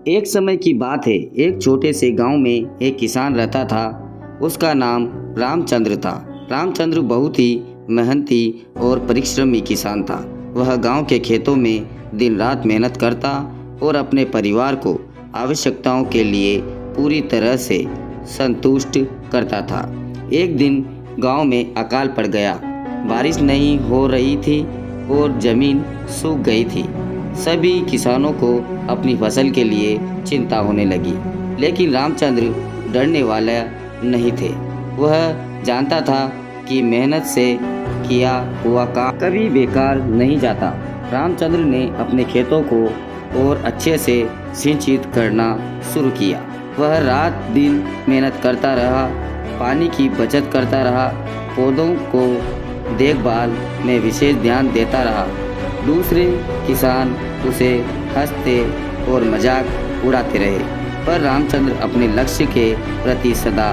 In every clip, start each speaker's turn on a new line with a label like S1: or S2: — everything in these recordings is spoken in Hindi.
S1: एक समय की बात है, एक छोटे से गांव में एक किसान रहता था। उसका नाम रामचंद्र था। रामचंद्र बहुत ही मेहनती और परिश्रमी किसान था। वह गांव के खेतों में दिन रात मेहनत करता और अपने परिवार को आवश्यकताओं के लिए पूरी तरह से संतुष्ट करता था। एक दिन गांव में अकाल पड़ गया। बारिश नहीं हो रही थी और जमीन सूख गई थी। सभी किसानों को अपनी फसल के लिए चिंता होने लगी, लेकिन रामचंद्र डरने वाला नहीं थे। वह जानता था कि मेहनत से किया हुआ काम कभी बेकार नहीं जाता। रामचंद्र ने अपने खेतों को और अच्छे से सिंचित करना शुरू किया। वह रात दिन मेहनत करता रहा, पानी की बचत करता रहा, पौधों को देखभाल में विशेष ध्यान देता रहा। दूसरे किसान उसे हंसते और मजाक उड़ाते रहे, पर रामचंद्र अपने लक्ष्य के प्रति सदा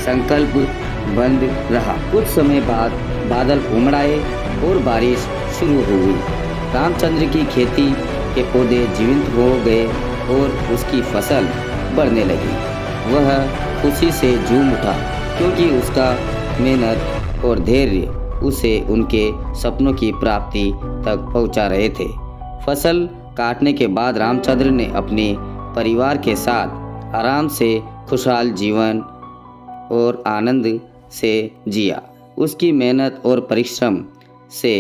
S1: संकल्पबद्ध रहा। कुछ समय बाद बादल उमड़ आए और बारिश शुरू हो गई। रामचंद्र की खेती के पौधे जीवंत हो गए और उसकी फसल बढ़ने लगी। वह खुशी से झूम उठा, क्योंकि उसका मेहनत और धैर्य उसे उनके सपनों की प्राप्ति तक पहुंचा रहे थे। फसल काटने के बाद रामचंद्र ने अपने परिवार के साथ आराम से खुशहाल जीवन और आनंद से जिया। उसकी मेहनत और परिश्रम से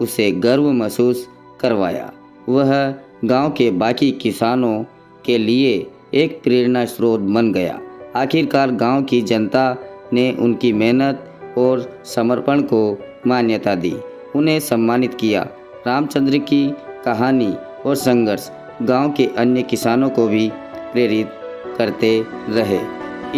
S1: उसे गर्व महसूस करवाया। वह गांव के बाकी किसानों के लिए एक प्रेरणा स्रोत बन गया। आखिरकार गांव की जनता ने उनकी मेहनत और समर्पण को मान्यता दी, उन्हें सम्मानित किया। रामचंद्र की कहानी और संघर्ष गांव के अन्य किसानों को भी प्रेरित करते रहे।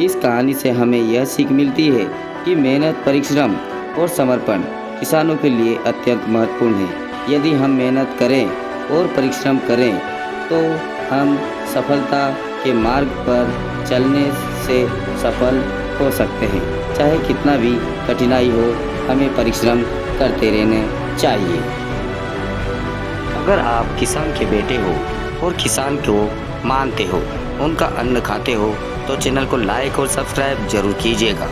S1: इस कहानी से हमें यह सीख मिलती है कि मेहनत, परिश्रम और समर्पण किसानों के लिए अत्यंत महत्वपूर्ण है। यदि हम मेहनत करें और परिश्रम करें तो हम सफलता के मार्ग पर चलने से सफल हो सकते हैं। चाहे कितना भी कठिनाई हो, हमें परिश्रम करते रहना चाहिए। अगर आप किसान के बेटे हो और किसान को मानते हो, उनका अन्न खाते हो, तो चैनल को लाइक और सब्सक्राइब जरूर कीजिएगा।